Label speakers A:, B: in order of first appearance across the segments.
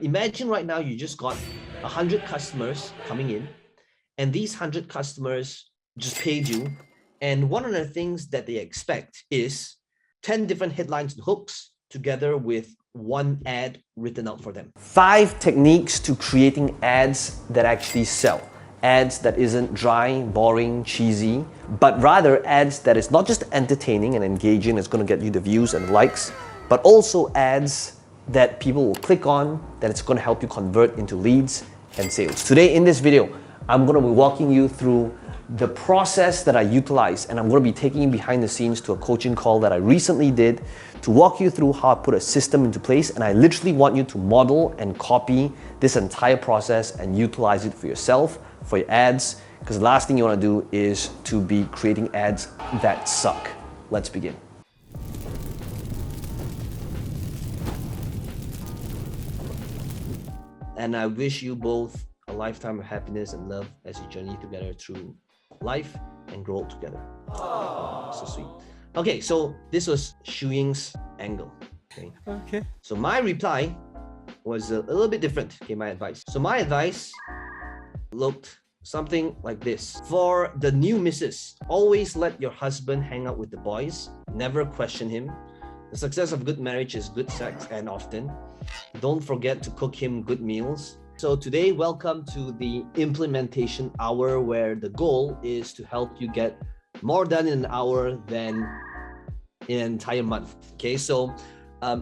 A: Imagine right now you just got 100 customers coming in, and these 100 customers just paid you. And one of the things that they expect is 10 different headlines and hooks together with one ad written out for them. 5 techniques to creating ads that actually sell. Ads that isn't dry, boring, cheesy, but rather ads that is not just entertaining and engaging, it's going to get you the views and likes, but also ads that people will click on, that it's going to help you convert into leads and sales. Today in this video, I'm going to be walking you through the process that I utilize, and I'm going to be taking you behind the scenes to a coaching call that I recently did to walk you through how I put a system into place. And I literally want you to model and copy this entire process and utilize it for yourself, for your ads, because the last thing you want to do is to be creating ads that suck. Let's begin. And I wish you both a lifetime of happiness and love as you journey together through life and grow together. Oh, so sweet. Okay, so this was Shu Ying's angle. Okay. So my reply was a little bit different. Okay, my advice. So my advice looked something like this. For the new missus, always let your husband hang out with the boys. Never question him. The success of good marriage is good sex, and often. Don't forget to cook him good meals. So today, welcome to the implementation hour, where the goal is to help you get more done in an hour than in an entire month. Okay, so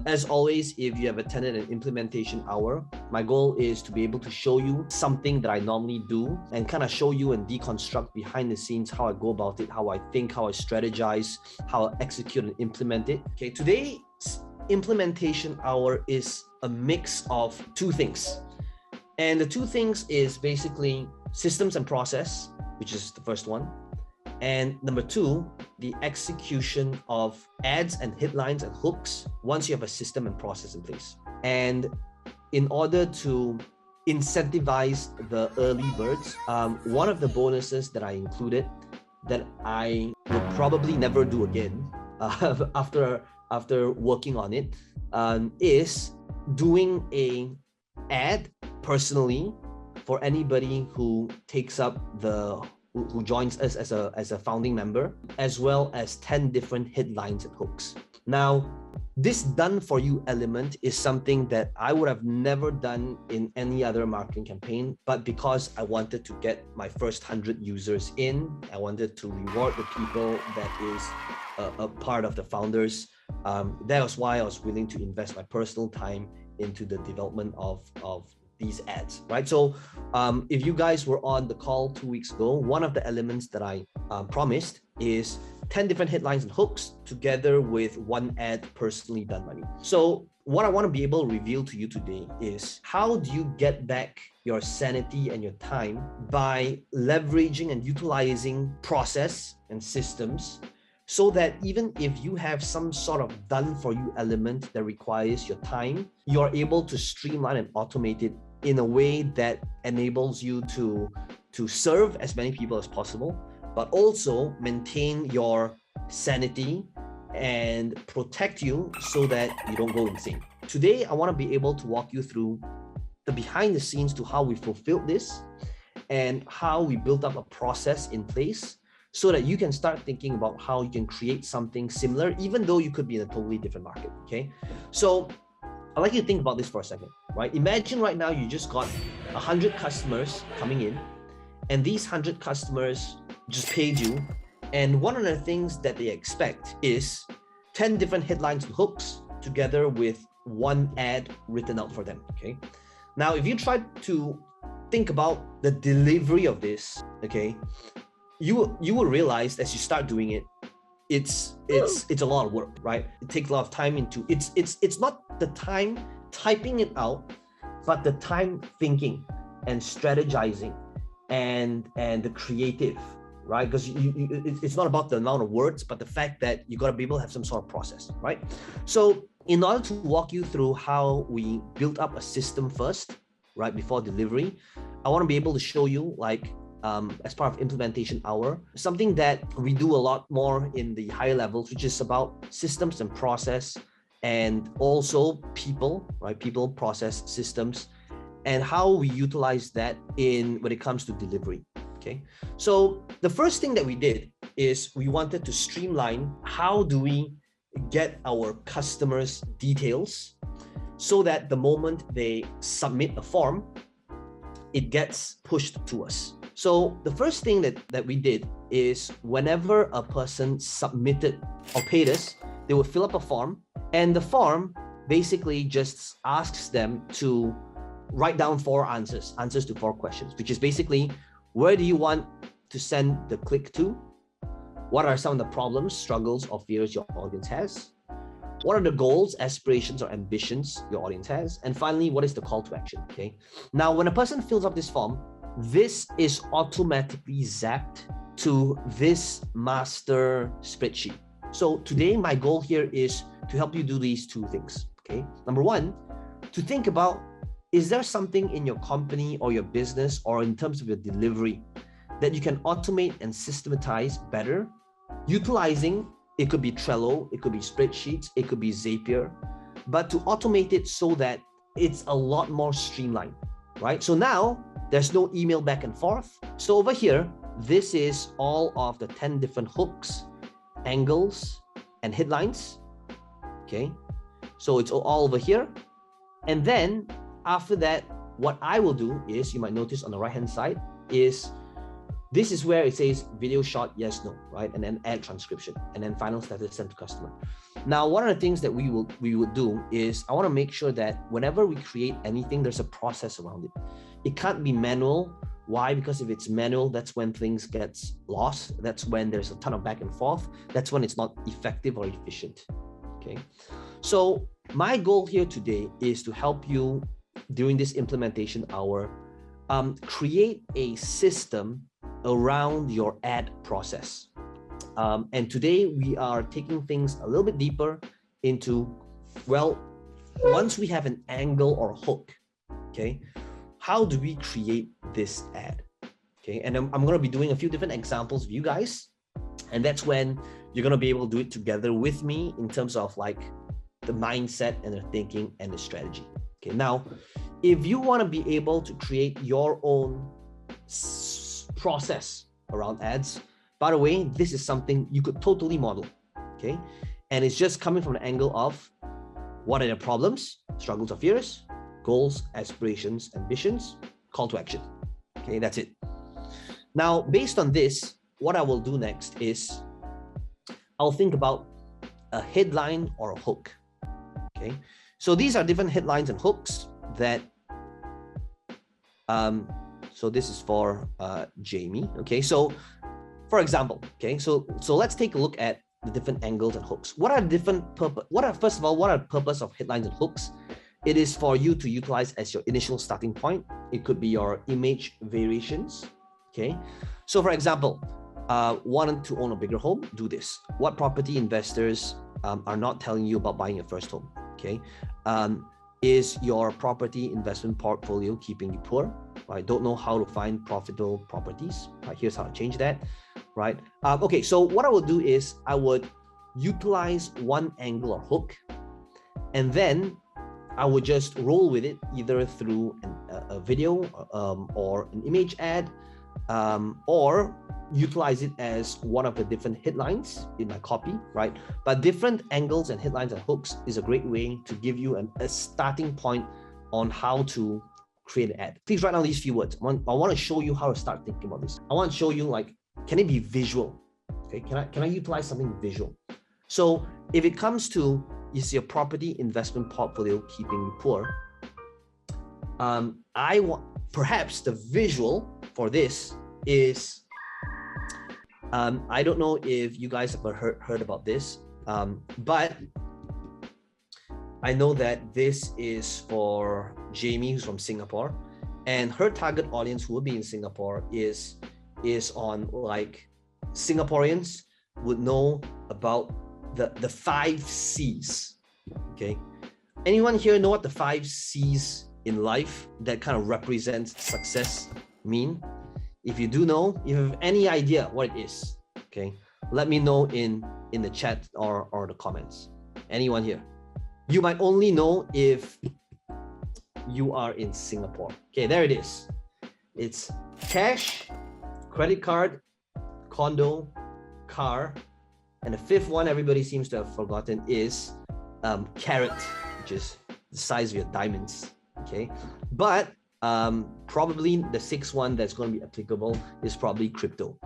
A: as always, if you have attended an implementation hour, my goal is to be able to show you something that I normally do and kind of show you and deconstruct behind the scenes how I go about it, how I think, how I strategize, how I execute and implement it. Okay, today's implementation hour is a mix of 2 things. And the 2 things is basically systems and process, which is the first one. And number 2, the execution of ads and headlines and hooks once you have a system and process in place. And in order to incentivize the early birds, one of the bonuses that I included that I would probably never do again after working on it is doing a ad personally for anybody who takes up who joins us as a founding member, as well as 10 different headlines and hooks. Now, this done for you element is something that I would have never done in any other marketing campaign, but because I wanted to get my first 100 users in, I wanted to reward the people that is a part of the founders. That was why I was willing to invest my personal time into the development of these ads, right? So if you guys were on the call 2 weeks ago, one of the elements that I promised is 10 different headlines and hooks together with one ad personally done by me. So what I want to be able to reveal to you today is how do you get back your sanity and your time by leveraging and utilizing process and systems, so that even if you have some sort of done for you element that requires your time, you're able to streamline and automate it in a way that enables you to serve as many people as possible, but also maintain your sanity and protect you so that you don't go insane. Today, I want to be able to walk you through the behind the scenes to how we fulfilled this and how we built up a process in place, so that you can start thinking about how you can create something similar, even though you could be in a totally different market, okay? So I'd like you to think about this for a second, right? Imagine right now you just got 100 customers coming in, and these 100 customers just paid you. And one of the things that they expect is 10 different headlines and hooks together with one ad written out for them, okay? Now, if you try to think about the delivery of this, okay, you will realize as you start doing it, it's a lot of work, right? It takes a lot of time into it's not the time typing it out, but the time thinking and strategizing and the creative, right? Because it's not about the amount of words, but the fact that you got to be able to have some sort of process, right? So in order to walk you through how we built up a system first, right, before delivery, I want to be able to show you, like, as part of implementation hour, something that we do a lot more in the higher levels, which is about systems and process and also people, right? People, process, systems, and how we utilize that when it comes to delivery. Okay, so the first thing that we did is we wanted to streamline how do we get our customers' details so that the moment they submit a form, it gets pushed to us. So the first thing that we did is whenever a person submitted or paid us, they would fill up a form, and the form basically just asks them to write down 4 answers to 4 questions, which is basically, where do you want to send the click to? What are some of the problems, struggles, or fears your audience has? What are the goals, aspirations, or ambitions your audience has? And finally, what is the call to action? Okay. Now, when a person fills up this form, this is automatically zapped to this master spreadsheet. So today, my goal here is to help you do these 2 things. Okay. Number 1, to think about, is there something in your company or your business or in terms of your delivery that you can automate and systematize better, utilizing, it could be Trello, it could be spreadsheets, it could be Zapier, but to automate it so that it's a lot more streamlined, right? So now there's no email back and forth. So over here, this is all of the 10 different hooks, angles, and headlines. Okay, so it's all over here. And then after that, what I will do is, you might notice on the right-hand side is, this is where it says video shot, yes, no, right? And then add transcription, and then final status sent to customer. Now, one of the things that we would do is, I want to make sure that whenever we create anything, there's a process around it. It can't be manual. Why? Because if it's manual, that's when things get lost. That's when there's a ton of back and forth. That's when it's not effective or efficient. Okay. So my goal here today is to help you during this implementation hour, create a system around your ad process. And today we are taking things a little bit deeper into, well, once we have an angle or hook, okay, how do we create this ad? Okay, and I'm going to be doing a few different examples with you guys, and that's when you're going to be able to do it together with me in terms of like the mindset and the thinking and the strategy. Okay, now, if you want to be able to create your own process around ads, by the way, this is something you could totally model, okay? And it's just coming from the angle of, what are the problems, struggles or fears, goals, aspirations, ambitions, call to action. Okay, that's it. Now, based on this, what I will do next is I'll think about a headline or a hook. Okay, so these are different headlines and hooks that so this is for Jamie. Okay, so for example, okay, so let's take a look at the different angles and hooks. What are different purpose? First of all, what are the purpose of headlines and hooks? It is for you to utilize as your initial starting point. It could be your image variations. Okay, so for example, wanting to own a bigger home, do this. What property investors are not telling you about buying your first home? Okay, is your property investment portfolio keeping you poor? Right, don't know how to find profitable properties. Right, here's how to change that. Right, okay, so what I would do is I would utilize one angle or hook, and then I would just roll with it either through a video or an image ad, or utilize it as one of the different headlines in my copy, right? But different angles and headlines and hooks is a great way to give you a starting point on how to create an ad. Please write down these few words. I want to show you how to start thinking about this. I want to show you, like, can it be visual? Okay, can I utilize something visual? So if it comes to, is your property investment portfolio keeping you poor? I want, perhaps the visual for this is, I don't know if you guys have heard about this, but I know that this is for Jamie, who's from Singapore, and her target audience who will be in Singapore is on, like, Singaporeans would know about the 5 C's. Okay, anyone here know what the 5 C's in life that kind of represents success mean? If you do know, if you have any idea what it is, okay, let me know in the chat or the comments. Anyone here? You might only know if you are in Singapore. Okay, there it is. It's cash, credit card, condo, car, and the fifth one everybody seems to have forgotten is carat, which is the size of your diamonds. Okay, but probably the sixth one that's going to be applicable is probably crypto.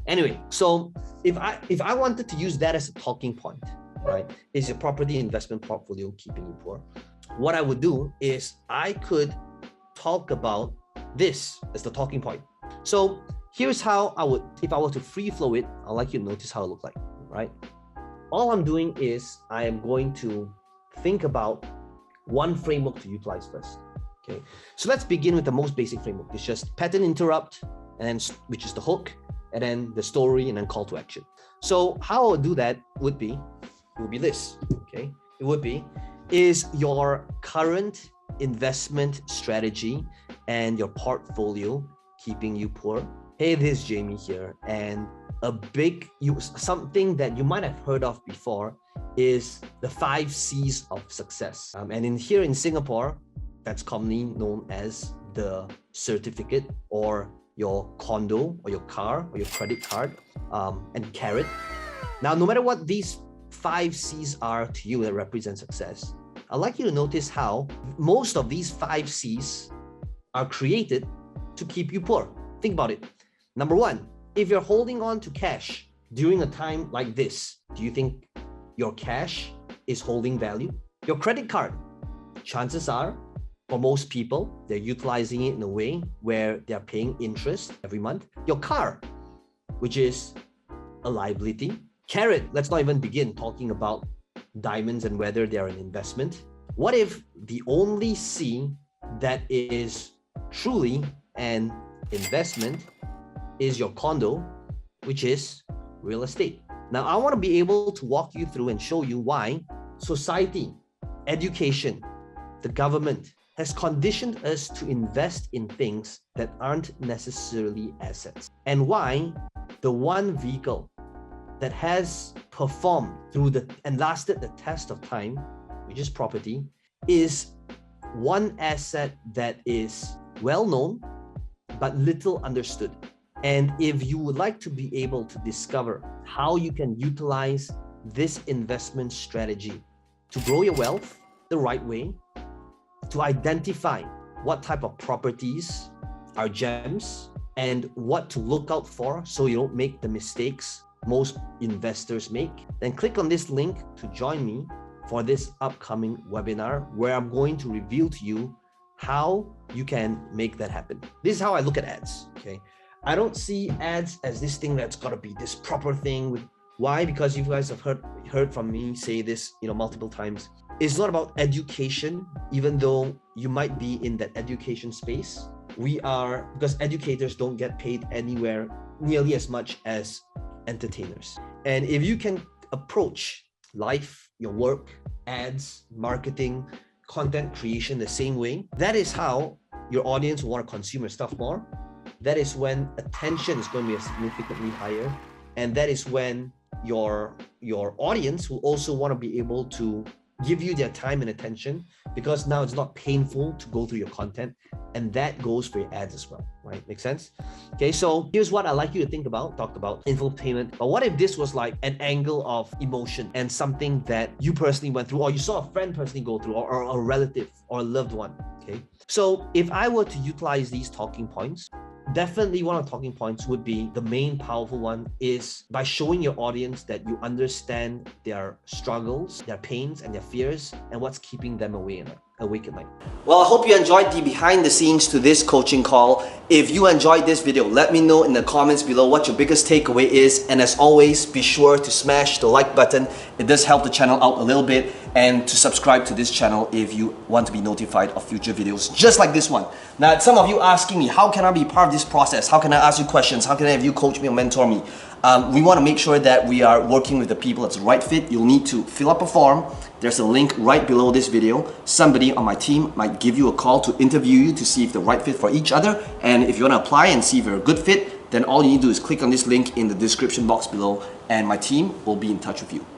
A: Anyway, so if I wanted to use that as a talking point, right, is your property investment portfolio keeping you poor? What I would do is I could talk about this as the talking point. So here's how I would, if I were to free flow it, I'd like you to notice how it looked like, right? All I'm doing is I am going to think about one framework to utilize first. Okay, so let's begin with the most basic framework. It's just pattern interrupt, and then which is the hook, and then the story, and then call to action. So how I would do that would be this. Okay, it would be, is your current investment strategy and your portfolio keeping you poor? Hey, this is Jamie here, and something that you might have heard of before is the 5 C's of success. And here in Singapore, that's commonly known as the certificate, or your condo, or your car, or your credit card, and carat. Now, no matter what these 5 C's are to you that represent success, I'd like you to notice how most of these 5 C's are created to keep you poor. Think about it. Number 1, if you're holding on to cash during a time like this, do you think your cash is holding value? Your credit card, chances are, for most people, they're utilizing it in a way where they're paying interest every month. Your car, which is a liability. Carat, let's not even begin talking about diamonds and whether they're an investment. What if the only C that is truly an investment is your condo, which is real estate? Now, I want to be able to walk you through and show you why society, education, the government has conditioned us to invest in things that aren't necessarily assets, and why the one vehicle that has performed and lasted the test of time, which is property, is one asset that is well known but little understood. And if you would like to be able to discover how you can utilize this investment strategy to grow your wealth the right way, to identify what type of properties are gems and what to look out for so you don't make the mistakes most investors make, then click on this link to join me for this upcoming webinar where I'm going to reveal to you how you can make that happen. This is how I look at ads, okay? I don't see ads as this thing that's got to be this proper thing. Why? Because you guys have heard from me say this, multiple times. It's not about education, even though you might be in that education space. Because educators don't get paid anywhere nearly as much as entertainers. And if you can approach life, your work, ads, marketing, content creation the same way, that is how your audience will want to consume your stuff more. That is when attention is going to be significantly higher. And that is when your audience will also want to be able to give you their time and attention, because now it's not painful to go through your content, and that goes for your ads as well, right? Make sense? Okay, so here's what I like you to talk about infotainment. But what if this was like an angle of emotion and something that you personally went through, or you saw a friend personally go through, or a relative or a loved one, okay? So if I were to utilize these talking points, definitely one of the talking points would be, the main powerful one is by showing your audience that you understand their struggles, their pains, and their fears, and what's keeping them awake at night. Well, I hope you enjoyed the behind the scenes to this coaching call. If you enjoyed this video, let me know in the comments below what your biggest takeaway is. And as always, be sure to smash the like button. It does help the channel out a little bit. And to subscribe to this channel if you want to be notified of future videos just like this one. Now, some of you asking me, how can I be part of this process? How can I ask you questions? How can I have you coach me or mentor me? We want to make sure that we are working with the people that's the right fit. You'll need to fill up a form. There's a link right below this video. Somebody on my team might give you a call to interview you to see if the right fit for each other. And if you want to apply and see if you're a good fit, then all you need to do is click on this link in the description box below, and my team will be in touch with you.